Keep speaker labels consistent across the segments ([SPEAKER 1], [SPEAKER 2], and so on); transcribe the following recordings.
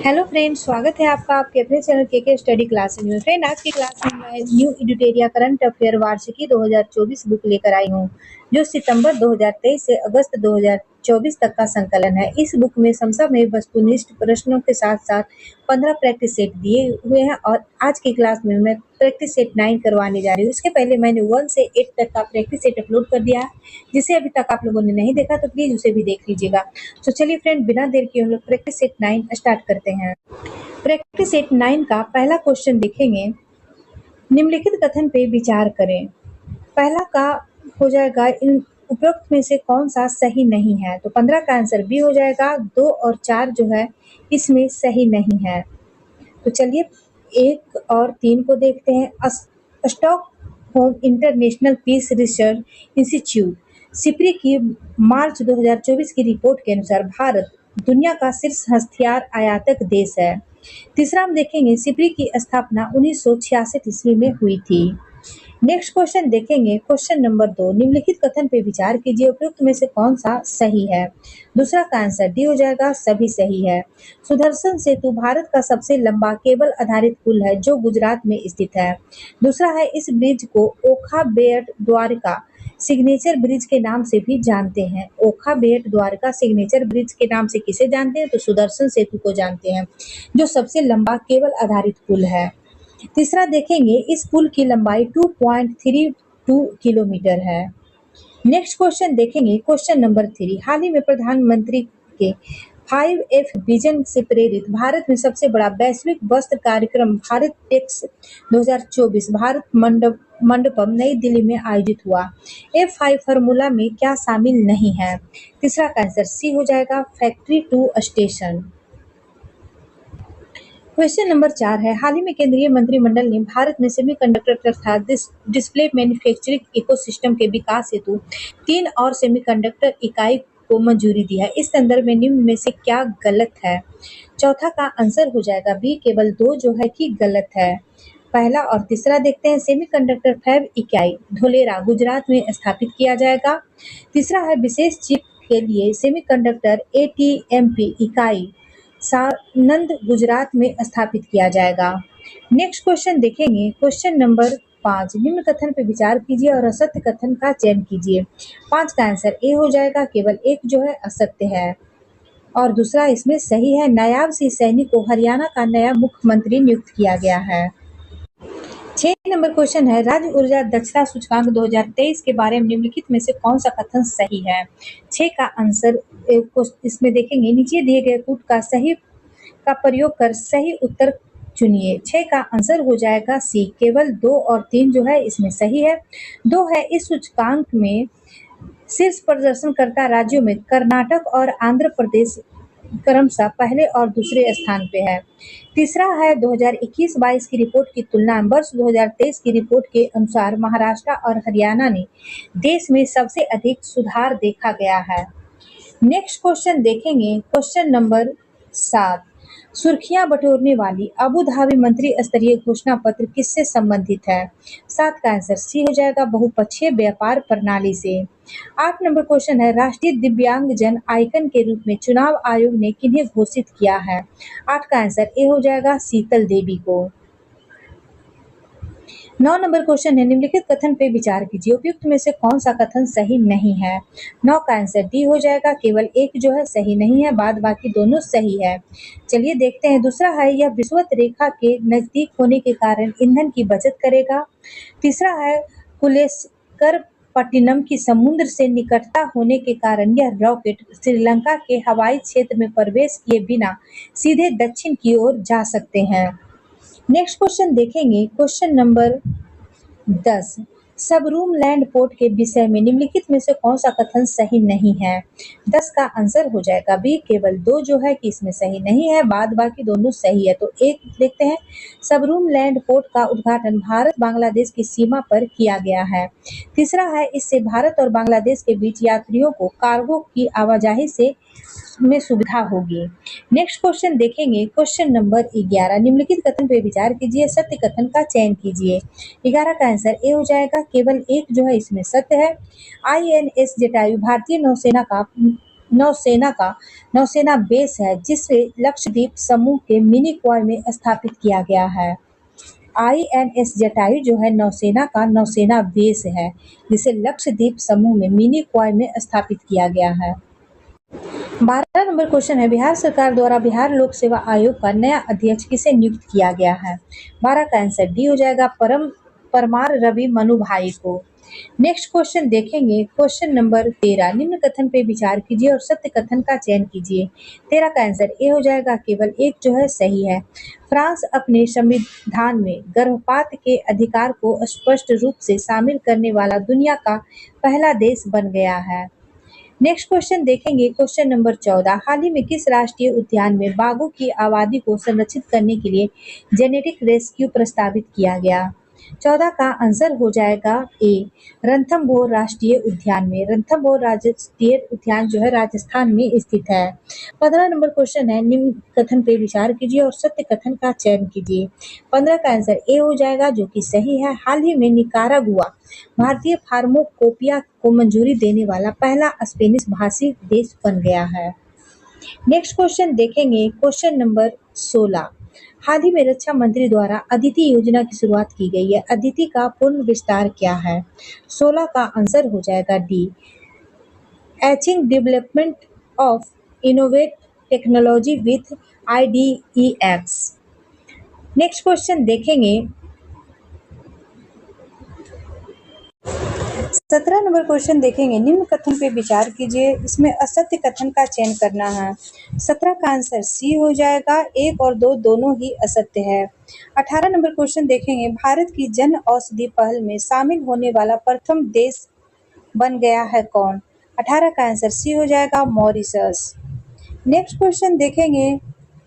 [SPEAKER 1] Hello friend, स्वागत है आपका आपके अपने चैनल के स्टडी क्लास में। फ्रेंड, आज की क्लास में मैं न्यू एडिटोरिया करंट अफेयर वार्षिकी 2024 बुक लेकर आई हूँ, जो सितंबर 2023 से अगस्त 2024 तक का संकलन है। इस बुक में समसामयिक वस्तुनिष्ठ प्रश्नों के साथ साथ 15 प्रैक्टिस सेट दिए हुए हैं और आज की क्लास में मैं प्रैक्टिस सेट 9 करवाने जा रही हूँ। इसके पहले मैंने 1 से 8 तक का प्रैक्टिस सेट अपलोड कर दिया है, जिसे अभी तक आप लोगों ने नहीं देखा तो प्लीज उसे भी देख लीजिएगा। तो चलिए फ्रेंड, बिना देर के हम लोग प्रैक्टिस सेट 9 स्टार्ट करते हैं। प्रैक्टिस सेट 9 का पहला क्वेश्चन देखेंगे। निम्नलिखित कथन पे विचार करें। पहला का हो जाएगा, इन उपरोक्त में से कौन सा सही नहीं है। तो 15 का आंसर बी हो जाएगा। 2 और 4 जो है इसमें सही नहीं है। तो चलिए 1 और 3 को देखते हैं। Stockholm International Peace Research Institute SIPRI की मार्च 2024 की रिपोर्ट के अनुसार भारत दुनिया का शीर्ष हथियार आयातक देश है। तीसरा हम देखेंगे, सिप्री की स्थापना 1966 ईस्वी में हुई थी। नेक्स्ट क्वेश्चन देखेंगे, क्वेश्चन नंबर 2। निम्नलिखित कथन पे विचार कीजिए, उपयुक्त में से कौन सा सही है। दूसरा का आंसर डी हो जाएगा, सभी सही है। सुदर्शन सेतु भारत का सबसे लंबा केबल आधारित पुल है जो गुजरात में स्थित है। दूसरा है, इस ब्रिज को ओखा बेट द्वारका सिग्नेचर ब्रिज के नाम से भी जानते हैं। ओखा बेट द्वारका सिग्नेचर ब्रिज के नाम से किसे जानते हैं? तो सुदर्शन सेतु को जानते हैं, जो सबसे लंबा केबल आधारित पुल है। तीसरा देखेंगे, इस पुल की लंबाई 2.32 किलोमीटर है। नेक्स्ट क्वेश्चन देखेंगे, क्वेश्चन नंबर 3। हाल ही में प्रधानमंत्री के 5F विजन से प्रेरित भारत में सबसे बड़ा वैश्विक वस्त्र कार्यक्रम भारत टेक्स 2024 भारत मंडपम नई दिल्ली में आयोजित हुआ। F5 फार्मूला में क्या शामिल नहीं है? तीसरा का आंसर सी हो जाएगा, factory to station. Question number 4 है, हाल ही में केंद्रीय मंत्रिमंडल ने भारत में सेमीकंडक्टर तथा डिस्प्ले मैन्युफैक्चरिंग इकोसिस्टम के विकास हेतु 3 और सेमीकंडक्टर इकाई को मंजूरी दी है। इस संदर्भ में निम्न में से क्या गलत है? चौथा का आंसर हो जाएगा बी, केवल 2 जो है कि गलत है। पहला और तीसरा देखते हैं। सेमीकंडक्टर फैब इकाई धोलेरा गुजरात में स्थापित किया जाएगा। तीसरा है, विशेष चिप के लिए सेमीकंडक्टर ATMP इकाई सानंद गुजरात में स्थापित किया जाएगा। नेक्स्ट क्वेश्चन देखेंगे, क्वेश्चन नंबर 5। निम्न कथन पर विचार कीजिए और असत्य कथन का चयन कीजिए। 5 का आंसर ए हो जाएगा, केवल 1 जो है असत्य है और दूसरा इसमें सही है। नायाब सिंह सैनी को हरियाणा का नया मुख्यमंत्री नियुक्त किया गया है। 6 नंबर क्वेश्चन है, राज्य ऊर्जा दक्षता सूचकांक 2023 के बारे में निम्नलिखित में से कौन सा कथन सही है? 6 का आंसर इसमें देखेंगे, नीचे दिए गए कूट का सही का प्रयोग कर सही उत्तर चुनिए। 6 का आंसर हो जाएगा सी, केवल 2 और 3 जो है इसमें सही है। 2 है, इस सूचकांक में शीर्ष प्रदर्शनकर्ता राज्यों में कर्नाटक और आंध्र प्रदेश क्रमशः पहले और दूसरे स्थान पे है। तीसरा है, 2021-22 की रिपोर्ट की तुलना वर्ष 2023 की रिपोर्ट के अनुसार महाराष्ट्र और हरियाणा ने देश में सबसे अधिक सुधार देखा गया है। नेक्स्ट क्वेश्चन देखेंगे, क्वेश्चन नंबर 7। सुर्खियां बटोरने वाली अबू धाबी मंत्री स्तरीय घोषणा पत्र किससे संबंधित है? 7 का आंसर सी हो जाएगा, बहुपक्षीय व्यापार प्रणाली से। 8 नंबर क्वेश्चन है, राष्ट्रीय दिव्यांगजन आइकन के रूप में चुनाव आयोग ने किन्हें घोषित किया है? 8 का आंसर ए हो जाएगा, शीतल देवी को। 9 नंबर क्वेश्चन है, निम्नलिखित कथन पे विचार कीजिए, उपयुक्त में से कौन सा कथन सही नहीं है? 9 का आंसर डी हो जाएगा, केवल 1 जो है सही नहीं है, बाद बाकी दोनों सही है। चलिए देखते हैं। दूसरा है, यह विषुवत रेखा के नजदीक होने के कारण ईंधन की बचत करेगा। तीसरा है, कुलेस्कर पट्टिनम की समुद्र से निकटता होने के कारण यह रॉकेट श्रीलंका के हवाई क्षेत्र में प्रवेश किए बिना सीधे दक्षिण की ओर जा सकते हैं। नेक्स्ट क्वेश्चन देखेंगे, question number 10। Sabroom land port के विषय में निम्नलिखित में से कौन सा कथन सही नहीं है? 10 का आंसर हो जाएगा बी, केवल 2 जो है कि इसमें सही नहीं है, बाद बाकी दोनों सही है। तो एक देखते हैं। सबरूम लैंड पोर्ट का उद्घाटन भारत बांग्लादेश की सीमा पर किया गया है। तीसरा है, इससे भारत और बांग्लादेश के बीच यात्रियों को कार्गो की आवाजाही से में सुविधा होगी। नेक्स्ट क्वेश्चन देखेंगे, क्वेश्चन नंबर 11। निम्नलिखित कथन पर विचार कीजिए, सत्य कथन का चयन कीजिए। 11 का आंसर ए हो जाएगा, केवल 1 जो है इसमें सत्य है। INS जटायु भारतीय नौसेना का नौसेना बेस है जिसे लक्षद्वीप समूह के मिनिकॉय में स्थापित किया गया है। INS जटायु जो है नौसेना का नौसेना बेस है जिसे लक्षद्वीप समूह में मिनिकॉय में स्थापित किया गया है। 12 नंबर क्वेश्चन है, बिहार सरकार द्वारा बिहार लोक सेवा आयोग का नया अध्यक्ष किसे नियुक्त किया गया है? 12 का आंसर डी हो जाएगा, परमार रवि मनु भाई को। नेक्स्ट क्वेश्चन देखेंगे, क्वेश्चन नंबर 13, निम्न कथन पे विचार कीजिए और सत्य कथन का चयन कीजिए। 13 का आंसर ए हो जाएगा, केवल एक जो है सही है। फ्रांस अपने संविधान में गर्भपात के अधिकार को स्पष्ट रूप से शामिल करने वाला दुनिया का पहला देश बन गया है। नेक्स्ट क्वेश्चन देखेंगे, क्वेश्चन नंबर 14, हाल ही में किस राष्ट्रीय उद्यान में बाघों की आबादी को संरक्षित करने के लिए जेनेटिक रेस्क्यू प्रस्तावित किया गया? 14 का आंसर हो जाएगा ए, रणथंभौर राष्ट्रीय उद्यान में। रणथंभौर राष्ट्रीय उद्यान जो है राजस्थान में स्थित है। 15 नंबर क्वेश्चन है, निम्न कथन पे विचार कीजिए और सत्य कथन का चयन कीजिए। 15 का आंसर ए हो जाएगा जो कि सही है। हाल ही में निकारागुआ भारतीय फार्माकोपिया को मंजूरी देने वाला पहला स्पेनिश भाषी देश बन गया है। नेक्स्ट क्वेश्चन देखेंगे, क्वेश्चन नंबर 16, हाल ही में रक्षा मंत्री द्वारा अदिति योजना की शुरुआत की गई है। अदिति का पूर्ण विस्तार क्या है? 16 का आंसर हो जाएगा D, etching development of innovate technology with IDEX। Next question देखेंगे, 17 नंबर क्वेश्चन देखेंगे, निम्न कथन पे विचार कीजिए, इसमें असत्य कथन का चयन करना है। 17 का आंसर सी हो जाएगा, 1 और 2 दोनों ही असत्य है। 18 नंबर क्वेश्चन देखेंगे, भारत की जन औषधि पहल में शामिल होने वाला प्रथम देश बन गया है कौन? 18 का आंसर सी हो जाएगा, मॉरिशस। नेक्स्ट क्वेश्चन देखेंगे,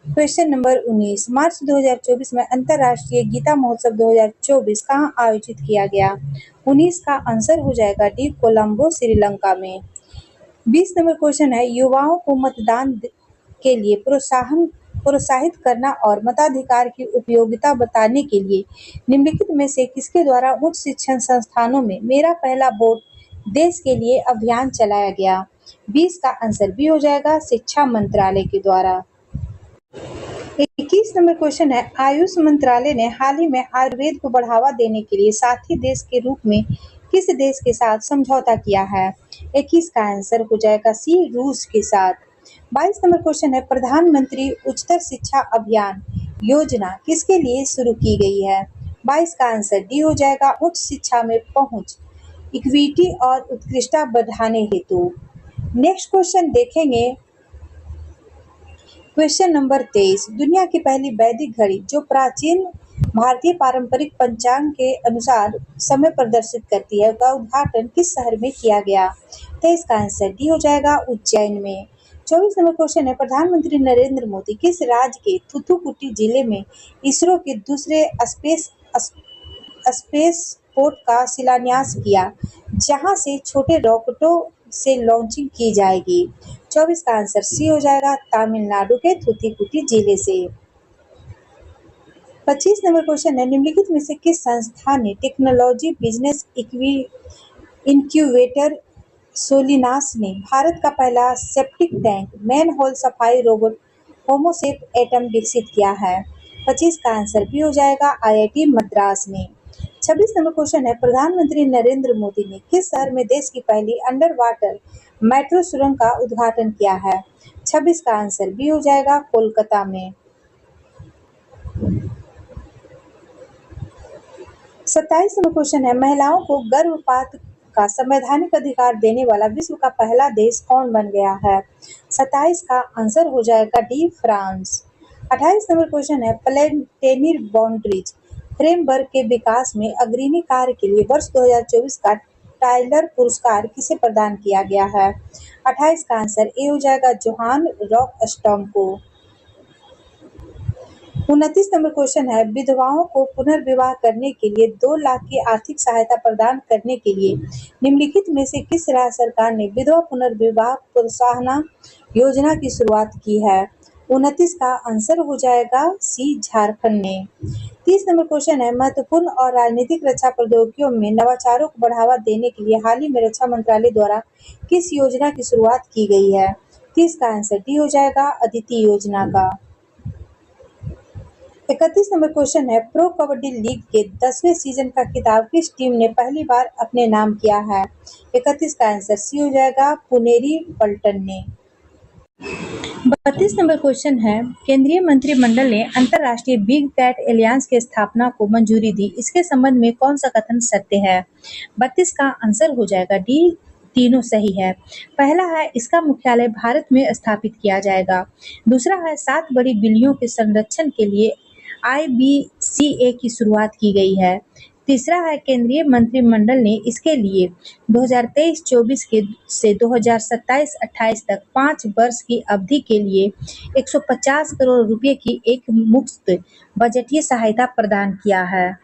[SPEAKER 1] क्वेश्चन नंबर 19, मार्च 2024 में अंतर्राष्ट्रीय गीता महोत्सव 2024 कहाँ आयोजित किया गया? 19 का आंसर हो जाएगा डी, कोलंबो श्रीलंका में। 20 नंबर क्वेश्चन है, युवाओं को मतदान के लिए प्रोत्साहित करना और मताधिकार की उपयोगिता बताने के लिए निम्नलिखित में से किसके द्वारा उच्च शिक्षण संस्थानों में मेरा पहला वोट देश के लिए अभियान चलाया गया? 20 का आंसर बी हो जाएगा, शिक्षा मंत्रालय के द्वारा। 21 नंबर क्वेश्चन है, आयुष मंत्रालय ने हाल ही में आयुर्वेद को बढ़ावा देने के लिए साथी देश के रूप में किस देश के साथ समझौता किया है? 21 का आंसर हो जाएगा सी, रूस के साथ। 22 नंबर क्वेश्चन है, प्रधानमंत्री उच्चतर शिक्षा अभियान योजना किसके लिए शुरू की गई है? 22 का आंसर डी हो जाएगा, उच्च शिक्षा में पहुंच, इक्विटी और उत्कृष्टता बढ़ाने हेतु। नेक्स्ट क्वेश्चन देखेंगे, क्वेश्चन नंबर 23, दुनिया की पहली वैदिक घड़ी जो प्राचीन भारतीय पारंपरिक पंचांग के अनुसार समय प्रदर्शित करती है का उद्घाटन किस शहर में किया गया? 23 का आंसर डी हो जाएगा, उज्जैन में। 24 नंबर क्वेश्चन है, प्रधानमंत्री नरेंद्र मोदी किस राज्य के थूथुकुडी जिले में इसरो के दूसरे स्पेस पोर्ट का शिलान्यास किया जहां से छोटे रॉकेटों से लॉन्चिंग की जाएगी? 24 का आंसर सी हो जाएगा, तमिलनाडु के थूथुकुडी जिले से। 25 नंबर क्वेश्चन है, निम्नलिखित में से किस संस्था ने टेक्नोलॉजी बिजनेस इंक्यूबेटर सोलिनास ने भारत का पहला सेप्टिक टैंक मैनहोल सफाई रोबोट होमोसेफ एटम विकसित किया है? 25 का आंसर भी हो जाएगा, IIT मद्रास ने। 26 नंबर क्वेश्चन है, प्रधानमंत्री नरेंद्र मोदी ने किस शहर में देश की पहली अंडर वाटर मेट्रो सुरंग का उद्घाटन किया है? 26 का आंसर भी हो जाएगा, कोलकाता में। 27 नंबर क्वेश्चन है, महिलाओं को गर्भपात का संवैधानिक अधिकार देने वाला विश्व का पहला देश कौन बन गया है? 27 का आंसर हो जाएगा डी, फ्रांस। 28 नंबर क्वेश्चन है, प्लेनेटरी बाउंड्रीज फ्रेमवर्क के विकास में अग्रणी कार्य के लिए वर्ष 2024 का टाइलर पुरस्कार किसे प्रदान किया गया है? 28 का आंसर ए हो जाएगा, जोहान रॉकस्टॉम को। 29 नंबर क्वेश्चन है, विधवाओं को पुनर्विवाह करने के लिए 2 लाख की आर्थिक सहायता प्रदान करने के लिए निम्नलिखित में से किस राज्य सरकार ने विधवा पुनर्विवाह प्रोत्साहन योजना की शुरुआत की है? 29 का आंसर हो जाएगा सी, झारखंड ने। 30 नंबर क्वेश्चन है, महत्वपूर्ण और राजनीतिक रक्षा प्रौद्योगिकियों में नवाचारों को बढ़ावा देने के लिए हाल ही में रक्षा मंत्रालय द्वारा किस योजना की शुरुआत की गई है? 30 का आंसर डी हो जाएगा अदिति योजना का। 31 नंबर क्वेश्चन है, प्रो कबड्डी लीग के 10वें सीजन का खिताब किस टीम ने पहली बार अपने नाम किया है? 31 का आंसर सी हो जाएगा पुनेरी पल्टन ने। 32 नंबर क्वेश्चन है, केंद्रीय मंत्रिमंडल ने अंतरराष्ट्रीय बिग कैट एलियंस की स्थापना को मंजूरी दी, इसके संबंध में कौन सा कथन सत्य है? 32 का आंसर हो जाएगा डी, तीनों सही है। पहला है, इसका मुख्यालय भारत में स्थापित किया जाएगा। दूसरा है, 7 बड़ी बिल्लियों के संरक्षण के लिए IBCA की शुरुआत की गई है। तीसरा है, केंद्रीय मंत्रिमंडल ने इसके लिए 2023-24 के से 2027-28 तक 5 वर्ष की अवधि के लिए 150 करोड़ रुपए की एक मुफ्त बजटीय सहायता प्रदान किया है।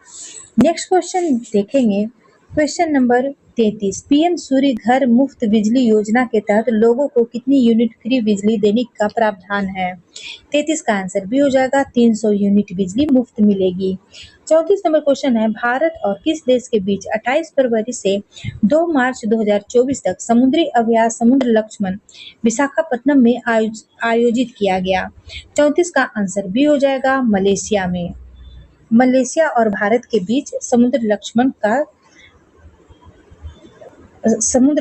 [SPEAKER 1] नेक्स्ट क्वेश्चन देखेंगे, क्वेश्चन नंबर 33, पीएम सूर्य घर मुफ्त बिजली योजना के तहत लोगों को कितनी यूनिट फ्री बिजली देने का प्रावधान है? 33 का आंसर भी हो जाएगा 300 यूनिट बिजली मुफ्त मिलेगी। 34 नंबर क्वेश्चन है, भारत और किस देश के बीच 28 फरवरी से 2 मार्च 2024 तक समुद्री अभ्यास समुद्र लक्ष्मण विशाखापट्टनम में आयोजित किया गया? 34 का आंसर भी हो जाएगा मलेशिया में। मलेशिया और भारत के बीच समुद्र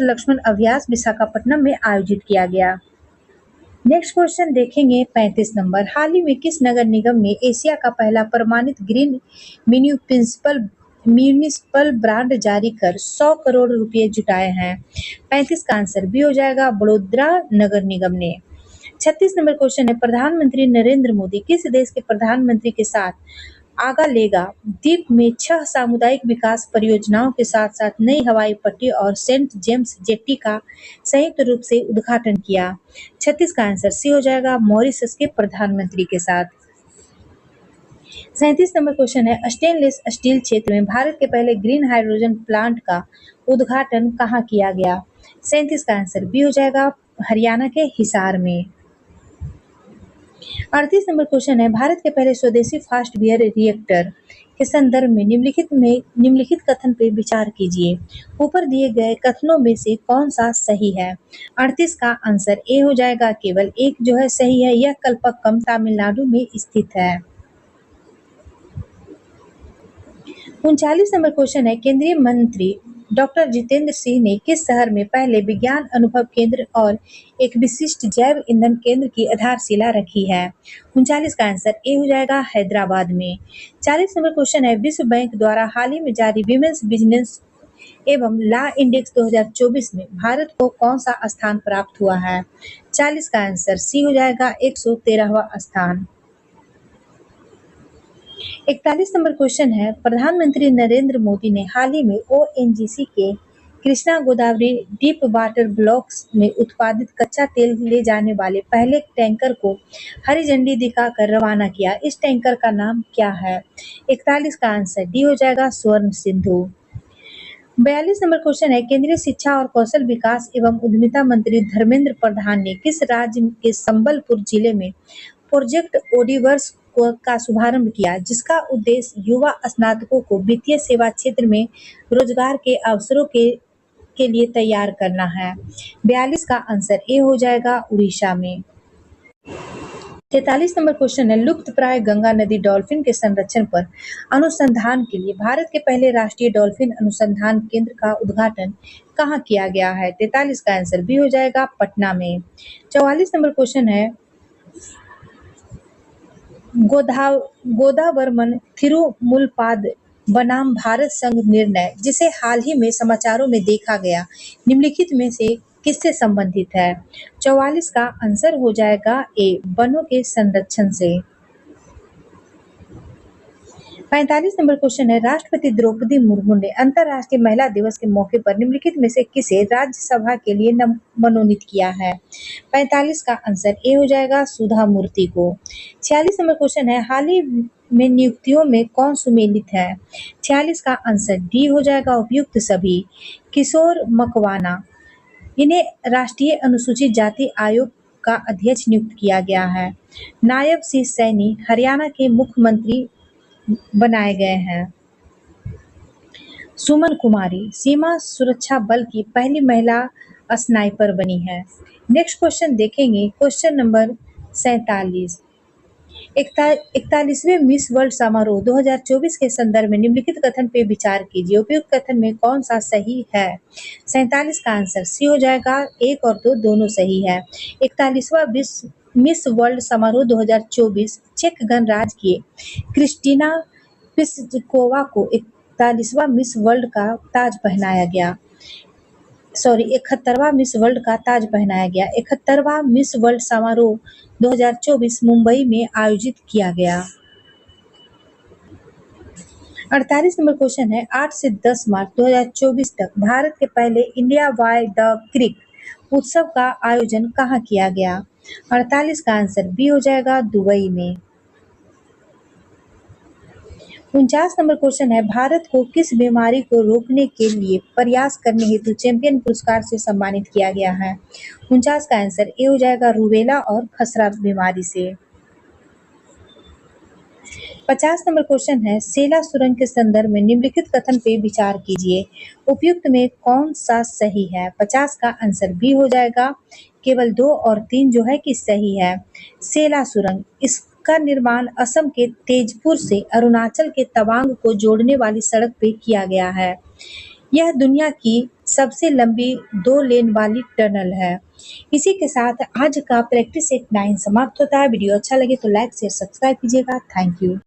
[SPEAKER 1] लक्ष्मण अभ्यास विशाखापट्टनम में आयोजित किया गया। नेक्स्ट क्वेश्चन देखेंगे 35 नंबर, हाल ही में किस नगर निगम ने एशिया का पहला प्रमाणित ग्रीन म्यूनिसिपल ब्रांड जारी कर 100 करोड़ रुपए जुटाए हैं? 35 का आंसर भी हो जाएगा बड़ोदरा नगर निगम ने। 36 नंबर क्वेश्चन है, प्रधानमंत्री नरेंद्र मोदी किस देश के प्रधानमंत्री के साथ आगा लेगा द्वीप में 6 सामुदायिक विकास परियोजनाओं के साथ साथ नई हवाई पट्टी और सेंट जेम्स जेट्टी का संयुक्त रूप से उद्घाटन किया? 36 का आंसर सी हो जाएगा मॉरिशस के प्रधानमंत्री के साथ। 37 नंबर क्वेश्चन है, स्टेनलेस स्टील क्षेत्र में भारत के पहले ग्रीन हाइड्रोजन प्लांट का उद्घाटन कहाँ किया गया? 37 का आंसर भी हो जाएगा हरियाणा के हिसार में। 38 नंबर क्वेश्चन है, भारत के पहले स्वदेशी फास्ट बियर रिएक्टर के संदर्भ में निम्नलिखित कथन पर विचार कीजिए। ऊपर दिए गए कथनों में से कौन सा सही है? 38 का आंसर ए हो जाएगा, केवल एक जो है सही है, यह कल्पक्कम तमिलनाडु में स्थित है। 39 नंबर क्वेश्चन है, केंद्रीय मंत्री डॉक्टर जितेंद्र सिंह ने किस शहर में पहले विज्ञान अनुभव केंद्र और एक विशिष्ट जैव ईंधन केंद्र की आधारशिला रखी है? 39 का आंसर ए हो जाएगा हैदराबाद में। 40 नंबर क्वेश्चन है, विश्व बैंक द्वारा हाल ही में जारी विमेंस बिजनेस एवं लॉ इंडेक्स 2024 में भारत को कौन सा स्थान प्राप्त हुआ है? 40 का आंसर सी हो जाएगा 113वां स्थान। 41 नंबर क्वेश्चन है, प्रधानमंत्री नरेंद्र मोदी ने हाल ही में ONGC के Krishna Godavari deep water blocks में उत्पादित कच्चा तेल ले जाने वाले पहले टैंकर को हरी झंडी दिखाकर रवाना किया। इस टैंकर का नाम क्या है? 41 का आंसर डी हो जाएगा स्वर्ण सिंधु। 42 नंबर क्वेश्चन है, केंद्रीय शिक्षा और कौशल विकास एवं उद्यमिता मंत्री धर्मेंद्र प्रधान ने किस राज्य के संबलपुर जिले में प्रोजेक्ट ओडिवर्स का शुभारंभ किया, जिसका उद्देश्य युवा स्नातकों को वित्तीय सेवा क्षेत्र में रोजगार के अवसरों के लिए तैयार करना है? 42 का आंसर ए हो जाएगा उड़ीसा में। 43 नंबर क्वेश्चन है, लुप्तप्राय गंगा नदी डॉल्फिन के संरक्षण पर अनुसंधान के लिए भारत के पहले राष्ट्रीय डॉल्फिन अनुसंधान केंद्र का उद्घाटन कहाँ किया गया है? 43 का आंसर भी हो जाएगा पटना में। 44 नंबर क्वेश्चन है, गोदावरमन थिरुमुलपाद बनाम भारत संघ निर्णय, जिसे हाल ही में समाचारों में देखा गया, निम्नलिखित में से किससे संबंधित है? 44 का आंसर हो जाएगा ए, वनों के संरक्षण से। 45 नंबर क्वेश्चन है, राष्ट्रपति द्रौपदी मुर्मू ने अंतर्राष्ट्रीय महिला दिवस के मौके पर निम्नलिखित में से किसे राज्यसभा के लिए मनोनीत किया है? 45 का आंसर ए हो जाएगा सुधा मूर्ति को। 46 नंबर क्वेश्चन है, हाल ही में नियुक्तियों में कौन सुमेलित है? 46 का आंसर डी हो जाएगा उपयुक्त सभी। किशोर मकवाना, इन्हें राष्ट्रीय अनुसूचित जाति आयोग का अध्यक्ष नियुक्त किया गया है। नायब सिंह सैनी हरियाणा के मुख्यमंत्री बनाए गए हैं। सुमन कुमारी सीमा सुरक्षा बल की पहली महिला स्नाइपर बनी है। नेक्स्ट क्वेश्चन देखेंगे, क्वेश्चन नंबर 47। 41वें मिस वर्ल्ड समारोह 2024 के संदर्भ में निम्नलिखित कथन पे विचार कीजिए। उपयुक्त कथन में कौन सा सही है? 47 का आंसर सी हो जाएगा। 1 और 2 दोनों सही है। 41वां मिस वर्ल्ड समारोह 2024 चेक गणराज्य की क्रिस्टीना पिस्कोवा को 41वां मिस वर्ल्ड का ताज पहनाया गया। 71वां मिस वर्ल्ड का ताज पहनाया गया। 71वां मिस वर्ल्ड समारोह 2024 मुंबई में आयोजित किया गया। 48 नंबर क्वेश्चन है, 8 से 10 मार्च 2024 तक भारत के पहले इंडिया बाय द क्रिक उत्सव का आयोजन कहाँ किया गया? 48 का आंसर बी हो जाएगा, दुबई में। 49 नंबर क्वेश्चन है, भारत को किस बीमारी को रोकने के लिए प्रयास करने हेतु चैंपियन पुरस्कार से सम्मानित किया गया है? 49 का आंसर ए हो जाएगा, रूबेला और खसरा बीमारी से। 50 नंबर क्वेश्चन है, सेला सुरंग के संदर्भ में निम्नलिखित कथन पे विचार कीजिए। उपयुक्त में कौन सा सही है? 50 का आंसर बी हो जाएगा। केवल 2 और 3 जो है कि सही है। सेला सुरंग, इसका निर्माण असम के तेजपुर से अरुणाचल के तवांग को जोड़ने वाली सड़क पे किया गया है। यह दुनिया की सबसे लंबी 2 लेन वाली टनल है। इसी के साथ आज का प्रैक्टिस सेट 9 समाप्त होता है। वीडियो अच्छा लगे तो लाइक शेयर सब्सक्राइब कीजिएगा। Thank you.